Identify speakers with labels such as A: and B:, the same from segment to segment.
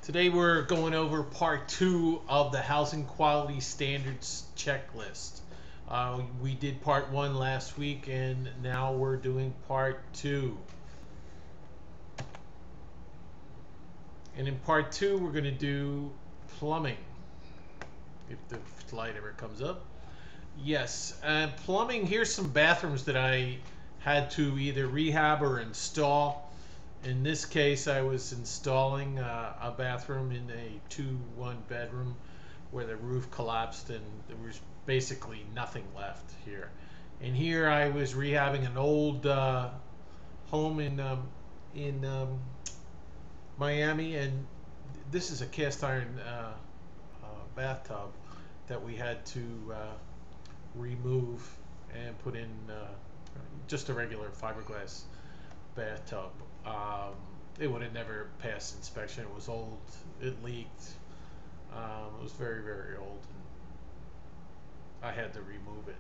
A: Today we're going over part 2 of the Housing Quality Standards Checklist. We did part 1 last week and now we're doing part 2. And in part 2 we're going to do plumbing. If the slide ever comes up. Yes, plumbing. Here's some bathrooms that I had to either rehab or install. In this case, I was installing a bathroom in a 2-1 bedroom where the roof collapsed and there was basically nothing left here. And here I was rehabbing an old home in Miami, and this is a cast iron bathtub that we had to remove and put in just a regular fiberglass bathtub. It would have never passed inspection. It was old. It leaked. It was very, very old. And I had to remove it.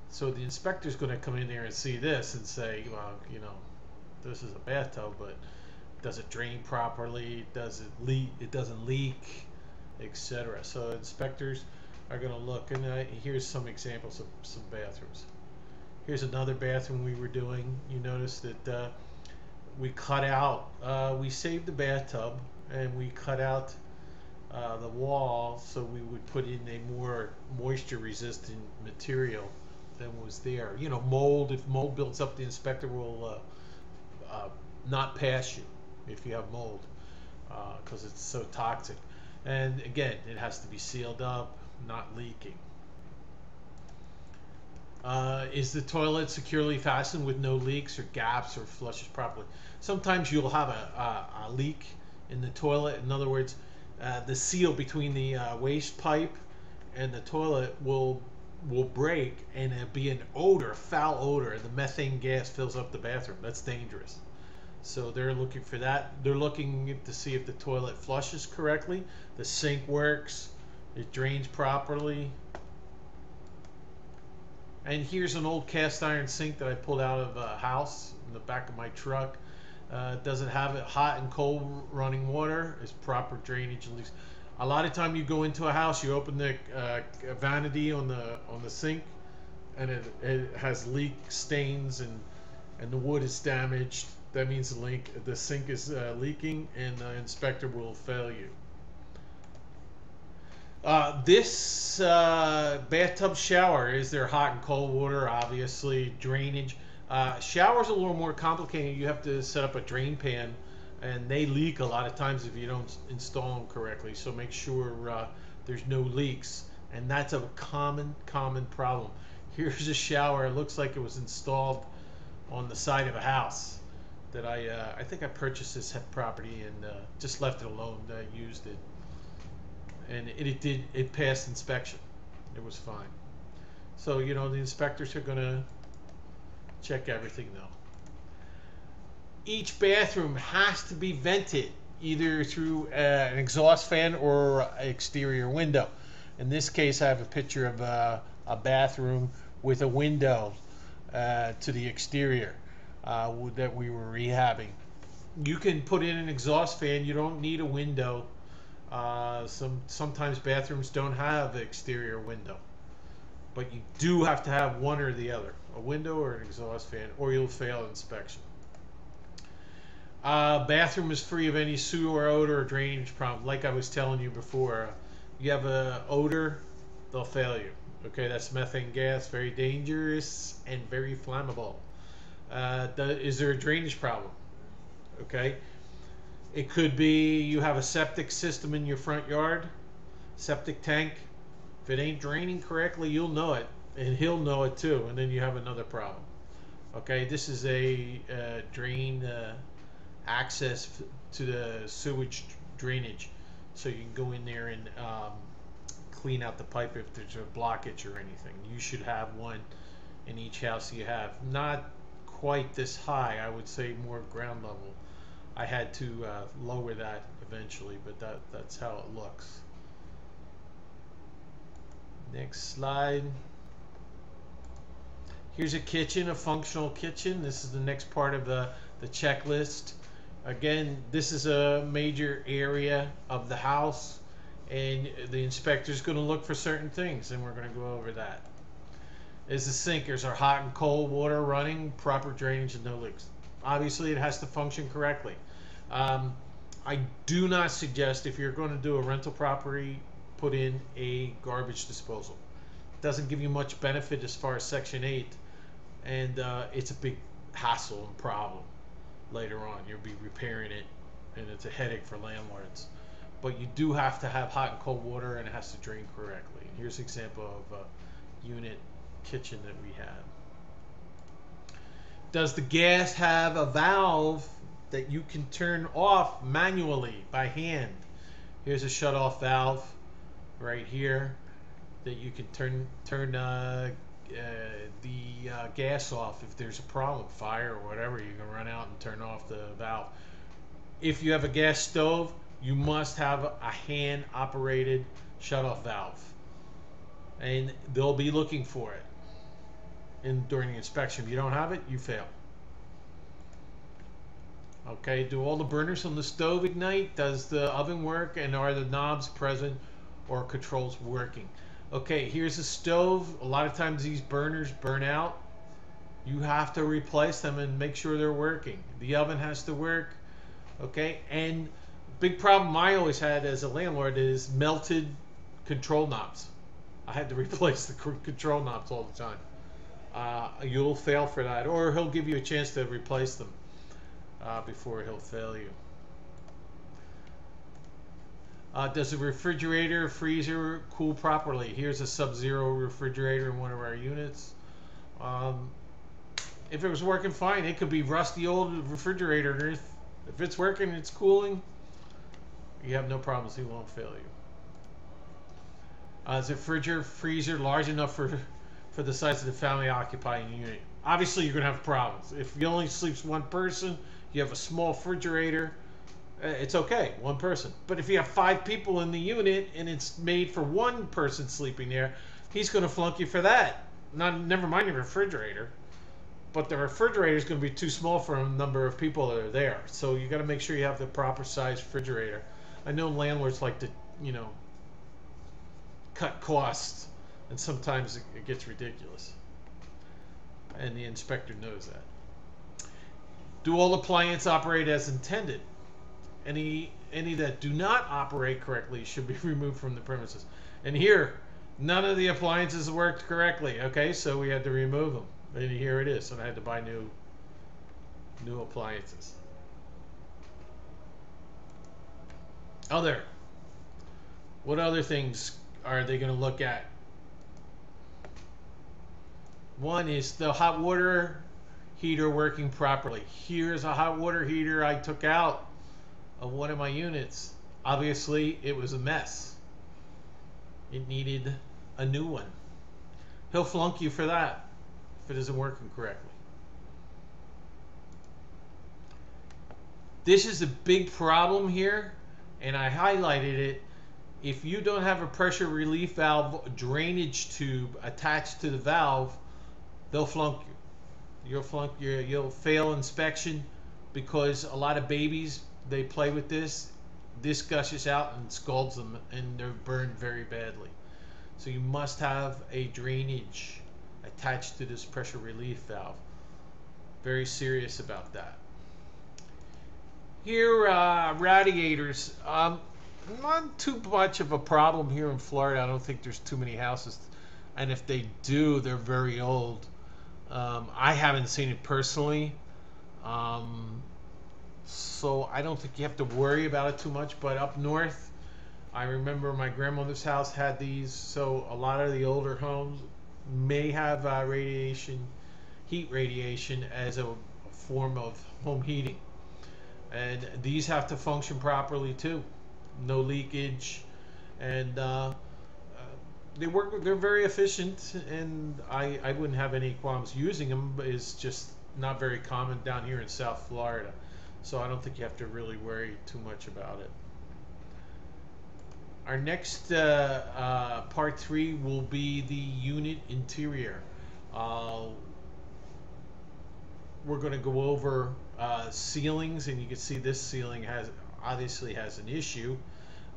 A: So the inspector's going to come in there and see this and say, well, you know, this is a bathtub, but does it drain properly? Does it leak? It doesn't leak, etc. So inspectors are going to look, and here's some examples of some bathrooms. Here's another bathroom we were doing. You notice that we cut out, we saved the bathtub and we cut out the wall so we would put in a more moisture resistant material than was there. You know, mold. If mold builds up, the inspector will not pass you if you have mold because it's so toxic. And again, it has to be sealed up, not leaking. Is the toilet securely fastened with no leaks or gaps or flushes properly? Sometimes you'll have a leak in the toilet. In other words, the seal between the waste pipe and the toilet will break, and it'll be an odor, foul odor, and the methane gas fills up the bathroom. That's dangerous. So they're looking for that. They're looking to see if the toilet flushes correctly, the sink works, it drains properly. And here's an old cast iron sink that I pulled out of a house in the back of my truck. Does it have hot and cold running water? Is proper drainage and leaks? A lot of time you go into a house, you open the vanity on the sink, and it has leak stains and the wood is damaged. That means the sink is leaking, and the inspector will fail you. This bathtub shower, is there hot and cold water? Obviously. Drainage. Showers a little more complicated. You have to set up a drain pan, and they leak a lot of times if you don't install them correctly. So make sure there's no leaks, and that's a common problem. Here's a shower. It looks like it was installed on the side of a house that I think I purchased this property and just left it alone. Used it. And it passed inspection. It was fine. So, you know, the inspectors are going to check everything though. Each bathroom has to be vented either through an exhaust fan or exterior window. In this case, I have a picture of a bathroom with a window to the exterior that we were rehabbing. You can put in an exhaust fan. You don't need a window. Sometimes bathrooms don't have an exterior window, but you do have to have one or the other, a window or an exhaust fan, or you'll fail inspection. Bathroom is free of any sewer odor or drainage problem. Like I was telling you before, you have a odor, they'll fail you. Okay, that's methane gas, very dangerous and very flammable. Is there a drainage problem? Okay. It could be you have a septic system in your front yard, septic tank. If it ain't draining correctly, you'll know it, and he'll know it too, and then you have another problem. Okay, this is a drain access to the sewage drainage, so you can go in there and clean out the pipe if there's a blockage or anything. You should have one in each house you have. Not quite this high, I would say more ground level. I had to lower that eventually, but that's how it looks. Next slide. Here's a kitchen, a functional kitchen. This is the next part of the checklist. Again, this is a major area of the house, and the inspector's going to look for certain things, and we're going to go over that. Is the sink, is our hot and cold water running, proper drainage, and no leaks? Obviously, it has to function correctly. I do not suggest, if you're going to do a rental property, put in a garbage disposal. It doesn't give you much benefit as far as Section 8, and it's a big hassle and problem later on. You'll be repairing it, and it's a headache for landlords. But you do have to have hot and cold water, and it has to drain correctly. And here's an example of a unit kitchen that we have. Does the gas have a valve that you can turn off manually by hand? Here's a shut-off valve right here that you can turn the gas off if there's a problem, fire or whatever. You can run out and turn off the valve. If you have a gas stove, you must have a hand-operated shut-off valve, and they'll be looking for it during the inspection. If you don't have it, you fail. Okay, do all the burners on the stove ignite? Does the oven work? And are the knobs present or controls working? Okay, here's a stove. A lot of times these burners burn out. You have to replace them and make sure they're working. The oven has to work. Okay, and big problem I always had as a landlord is melted control knobs. I had to replace the control knobs all the time. You'll fail for that, or he'll give you a chance to replace them before he'll fail you. Does the refrigerator, freezer cool properly? Here's a sub-zero refrigerator in one of our units. If it was working fine, it could be rusty old refrigerator. If it's working, it's cooling, you have no problems. He won't fail you. Is the refrigerator, freezer large enough for the size of the family occupying unit? Obviously, you're going to have problems. If you only sleeps one person, you have a small refrigerator, it's okay, one person. But if you have 5 people in the unit and it's made for one person sleeping there, he's going to flunk you for that. Never mind the refrigerator, but the refrigerator is going to be too small for a number of people that are there. So you got to make sure you have the proper size refrigerator. I know landlords like to, cut costs, and sometimes it gets ridiculous, and the inspector knows that. Do all appliances operate as intended? Any that do not operate correctly should be removed from the premises. And here, none of the appliances worked correctly. Okay, so we had to remove them. And here it is. And I had to buy new appliances. What other things are they going to look at? One is the hot water heater working properly. Here's a hot water heater I took out of one of my units. Obviously, it was a mess. It needed a new one. He'll flunk you for that if it isn't working correctly. This is a big problem here, and I highlighted it. If you don't have a pressure relief valve drainage tube attached to the valve, they'll flunk you. You'll fail inspection, because a lot of babies, they play with this. This gushes out and scalds them, and they're burned very badly. So you must have a drainage attached to this pressure relief valve. Very serious about that. Here, radiators. Not too much of a problem here in Florida. I don't think there's too many houses, and if they do, they're very old. I haven't seen it personally, so I don't think you have to worry about it too much. But up north, I remember my grandmother's house had these, so a lot of the older homes may have heat radiation as a form of home heating, and these have to function properly too. No leakage, and they're very efficient, and I wouldn't have any qualms using them, but it's just not very common down here in South Florida, so I don't think you have to really worry too much about it. Our next part 3 will be the unit interior. We're going to go over ceilings, and you can see this ceiling obviously has an issue.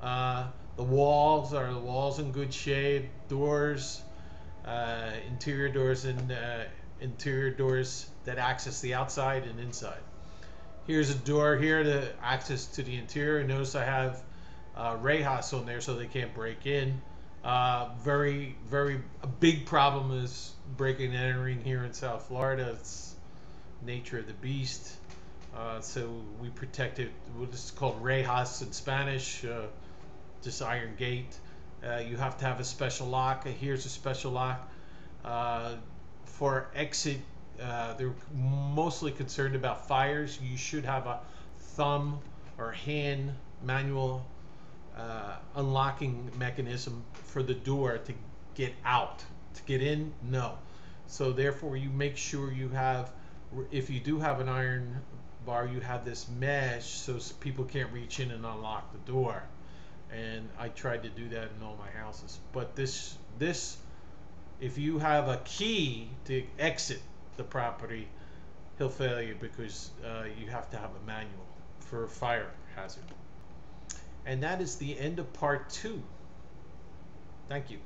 A: The walls, are the walls in good shape? Doors, interior doors that access the outside and inside. Here's a door here to access to the interior. Notice I have rayos on there so they can't break in. A big problem is breaking and entering here in South Florida. It's nature of the beast. So we protect it. This is called rayos in Spanish. Just iron gate. You have to have a special lock. Here's a special lock. For exit, they're mostly concerned about fires. You should have a thumb or hand manual unlocking mechanism for the door to get out. To get in, no. So therefore, you make sure you have, if you do have an iron bar, you have this mesh so people can't reach in and unlock the door. And I tried to do that in all my houses. But this, if you have a key to exit the property, he'll fail you because you have to have a manual for a fire hazard. And that is the end of part 2. Thank you.